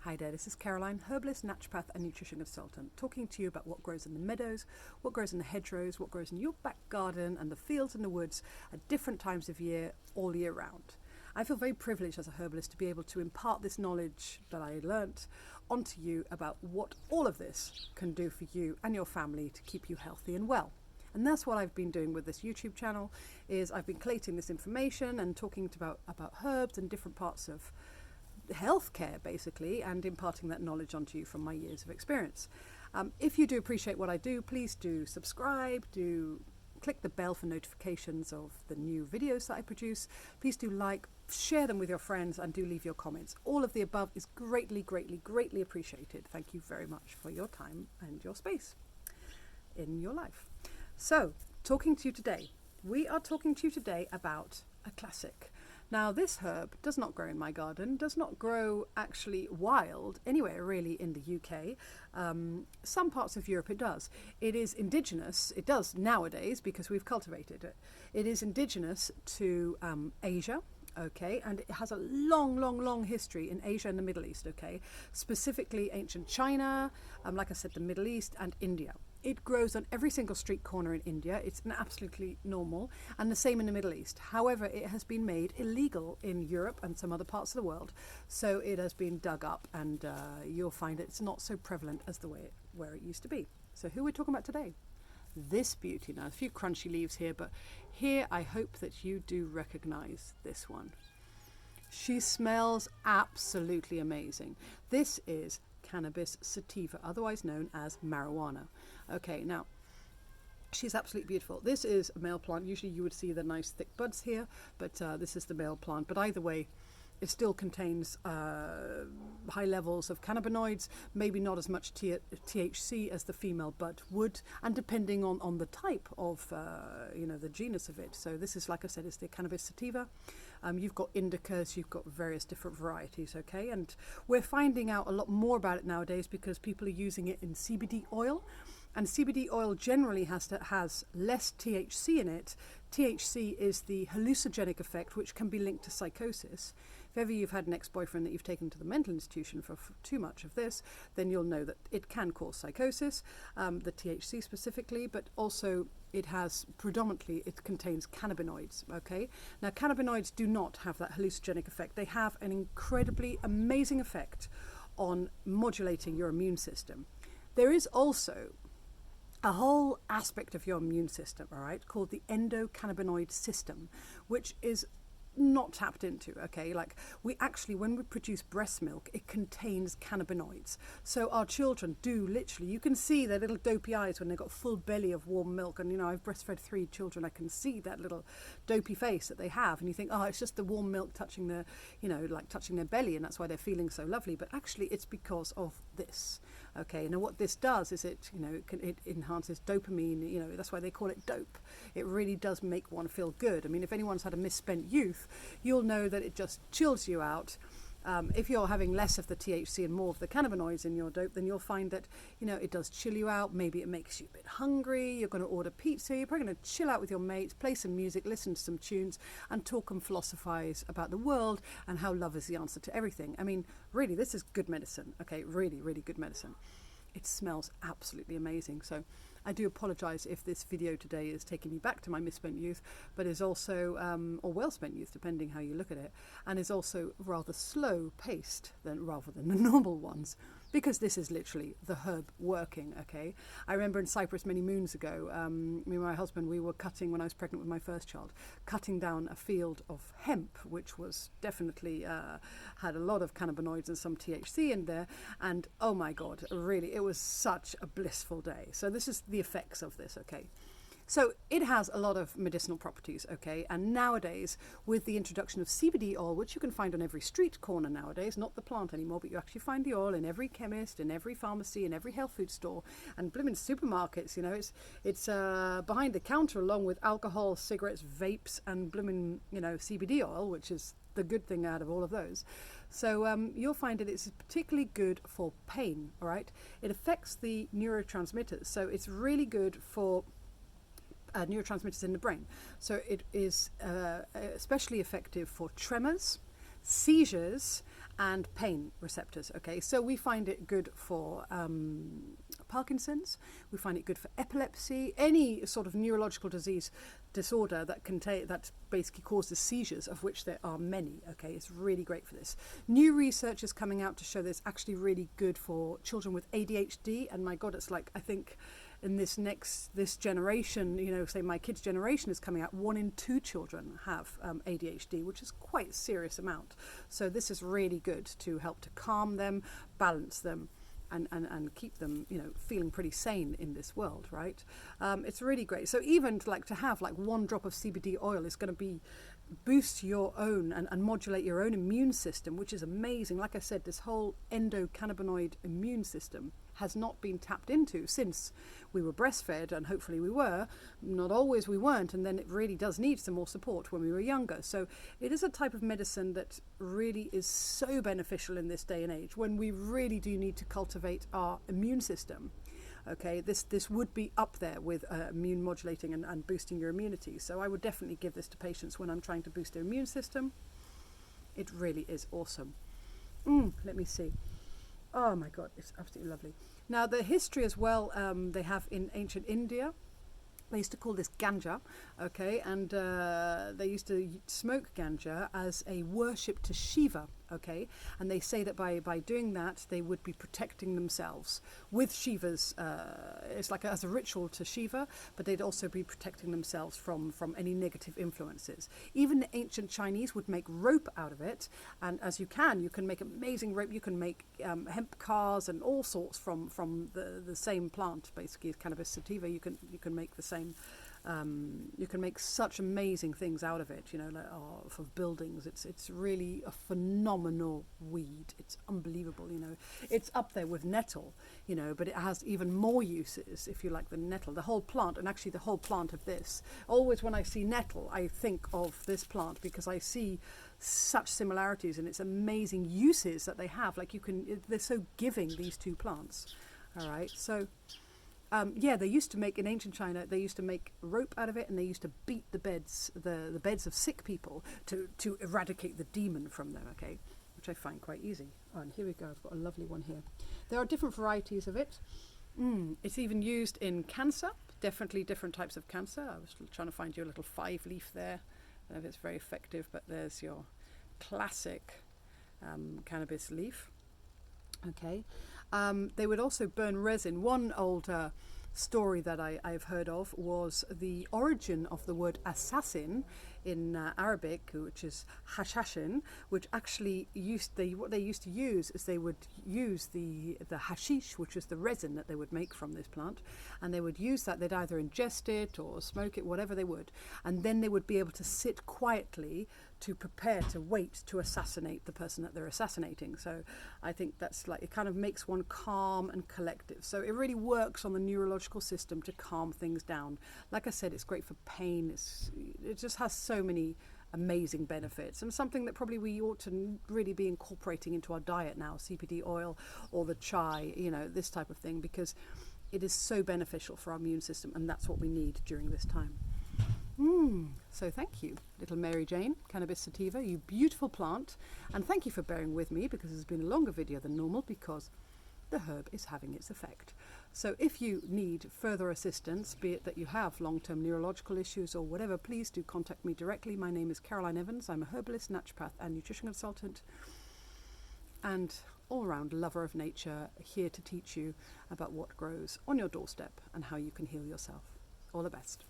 Hi there, this is Caroline, herbalist, naturopath and nutrition consultant, talking to you about what grows in the meadows, what grows in the hedgerows, what grows in your back garden and the fields and the woods at different times of year, all year round. I feel very privileged as a herbalist to be able to impart this knowledge that I learnt onto you about what all of this can do for you and your family to keep you healthy and well. And that's what I've been doing with this YouTube channel, is I've been collating this information and talking about herbs and different parts of healthcare basically, and imparting that knowledge onto you from my years of experience. If you do appreciate what I do, please do subscribe, do click the bell for notifications of the new videos that I produce. Please do like, share them with your friends, and do leave your comments. All of the above is greatly, greatly, greatly appreciated. Thank you very much for your time and your space in your life. So, we are talking to you today about a classic. Now, this herb does not grow in my garden, does not grow actually wild anywhere really in the UK. Some parts of Europe it does. It is indigenous, it does nowadays because we've cultivated it. It is indigenous to Asia. Okay, and it has a long history in Asia and the Middle East, okay? Specifically ancient China, like I said, the Middle East and India. It grows on every single street corner in India. It's absolutely normal, and the same in the Middle East. However, it has been made illegal in Europe and some other parts of the world, so it has been dug up, and you'll find it's not so prevalent as where it used to be. So who are we talking about today? This beauty. Now, a few crunchy leaves here, but here I hope that you do recognize this one. She smells absolutely amazing. This is Cannabis sativa, otherwise known as marijuana. Okay, now she's absolutely beautiful. This is a male plant. Usually you would see the nice thick buds here, but this is the male plant. But either way, it still contains high levels of cannabinoids, maybe not as much THC as the female bud would, and depending on the type of, the genus of it. So this is, like I said, is the Cannabis sativa. You've got indicas, you've got various different varieties, okay? And we're finding out a lot more about it nowadays because people are using it in CBD oil. And CBD oil generally has less THC in it. THC is the hallucinogenic effect, which can be linked to psychosis. If ever you've had an ex-boyfriend that you've taken to the mental institution for too much of this, then you'll know that it can cause psychosis, the THC specifically, but also it contains cannabinoids, okay? Now, cannabinoids do not have that hallucinogenic effect. They have an incredibly amazing effect on modulating your immune system. There is also a whole aspect of your immune system, all right, called the endocannabinoid system, which is not tapped into, okay? Like when we produce breast milk, it contains cannabinoids. So our children do literally, you can see their little dopey eyes when they've got full belly of warm milk. And, I've breastfed 3 children. I can see that little dopey face that they have. And you think, oh, it's just the warm milk touching their, touching their belly. And that's why they're feeling so lovely. But actually it's because of this. Okay, now what this does is it enhances dopamine, that's why they call it dope. It really does make one feel good. I mean, if anyone's had a misspent youth, you'll know that it just chills you out. If you're having less of the THC and more of the cannabinoids in your dope, then you'll find that, it does chill you out. Maybe it makes you a bit hungry. You're going to order pizza. You're probably going to chill out with your mates, play some music, listen to some tunes, and talk and philosophize about the world and how love is the answer to everything. I mean, really, this is good medicine. Okay, really, really good medicine. It smells absolutely amazing. So I do apologize if this video today is taking me back to my misspent youth, but is also, or well-spent youth, depending how you look at it, and is also rather slow-paced rather than the normal ones, because this is literally the herb working, okay? I remember in Cyprus many moons ago, me and my husband, we were cutting, when I was pregnant with my first child, cutting down a field of hemp, which was definitely, had a lot of cannabinoids and some THC in there, and oh my God, really, it was such a blissful day. So this is the effects of this, okay? So it has a lot of medicinal properties, okay? And nowadays, with the introduction of CBD oil, which you can find on every street corner nowadays, not the plant anymore, but you actually find the oil in every chemist, in every pharmacy, in every health food store, and blooming supermarkets, it's behind the counter along with alcohol, cigarettes, vapes, and blooming, CBD oil, which is the good thing out of all of those. So you'll find that it's particularly good for pain, all right? It affects the neurotransmitters, so it's really good for neurotransmitters in the brain. So it is especially effective for tremors, seizures, and pain receptors. Okay, so we find it good for Parkinson's. We find it good for epilepsy, any sort of neurological disorder that basically causes seizures, of which there are many. Okay, it's really great for this. New research is coming out to show that it's actually really good for children with ADHD. And my God, it's like, I think in this generation, you know, say my kids' generation is coming out, 1 in 2 children have ADHD, which is quite a serious amount. So this is really good to help to calm them, balance them, and keep them, you know, feeling pretty sane in this world, right? It's really great. So even to have like 1 drop of CBD oil is going to boost your own and modulate your own immune system, which is amazing. Like I said, this whole endocannabinoid immune system has not been tapped into since we were breastfed, and hopefully we were. Not always we weren't, and then it really does need some more support when we were younger. So it is a type of medicine that really is so beneficial in this day and age when we really do need to cultivate our immune system. Okay, this would be up there with immune modulating and boosting your immunity. So I would definitely give this to patients when I'm trying to boost their immune system. It really is awesome. Let me see. Oh my God, it's absolutely lovely. Now the history as well, they have in ancient India, they used to call this ganja, okay, and they used to smoke ganja as a worship to Shiva, okay, and they say that by doing that they would be protecting themselves with Shiva's, it's like as a ritual to Shiva, but they'd also be protecting themselves from any negative influences. Even the ancient Chinese would make rope out of it, and as you can make amazing rope. You can make hemp cars and all sorts from the same plant, basically cannabis sativa. You can make the same. You can make such amazing things out of it, you know, like for buildings. It's really a phenomenal weed. It's unbelievable, you know. It's up there with nettle, you know, but it has even more uses, if you like, than nettle. The whole plant, and actually the whole plant of this. Always when I see nettle, I think of this plant because I see such similarities and its amazing uses that they have. Like they're so giving, these 2 plants. All right, so. They used to make in ancient China. They used to make rope out of it, and they used to beat the beds of sick people to eradicate the demon from them. Okay, which I find quite easy. Oh, and here we go. I've got a lovely one here. There are different varieties of it. It's even used in cancer. Definitely different types of cancer. I was trying to find you a little 5-leaf there. I don't know if it's very effective, but there's your classic cannabis leaf. Okay. They would also burn resin. One old story that I've heard of was the origin of the word assassin in Arabic, which is hashashin, which actually what they used to use is they would use the hashish, which is the resin that they would make from this plant, and they would use that. They'd either ingest it or smoke it, whatever they would, and then they would be able to sit quietly to prepare to wait to assassinate the person that they're assassinating. So I think that's like, it kind of makes one calm and collective. So it really works on the neurological system to calm things down. Like I said, it's great for pain. It just has so many amazing benefits, and something that probably we ought to really be incorporating into our diet now, CBD oil or the chai, you know, this type of thing, because it is so beneficial for our immune system, and that's what we need during this time. So thank you, little Mary Jane, cannabis sativa, you beautiful plant, and thank you for bearing with me because it's been a longer video than normal because the herb is having its effect. So if you need further assistance, be it that you have long-term neurological issues or whatever, please do contact me directly. My name is Caroline Evans. I'm a herbalist, naturopath and nutrition consultant, and all-round lover of nature, here to teach you about what grows on your doorstep and how you can heal yourself. All the best.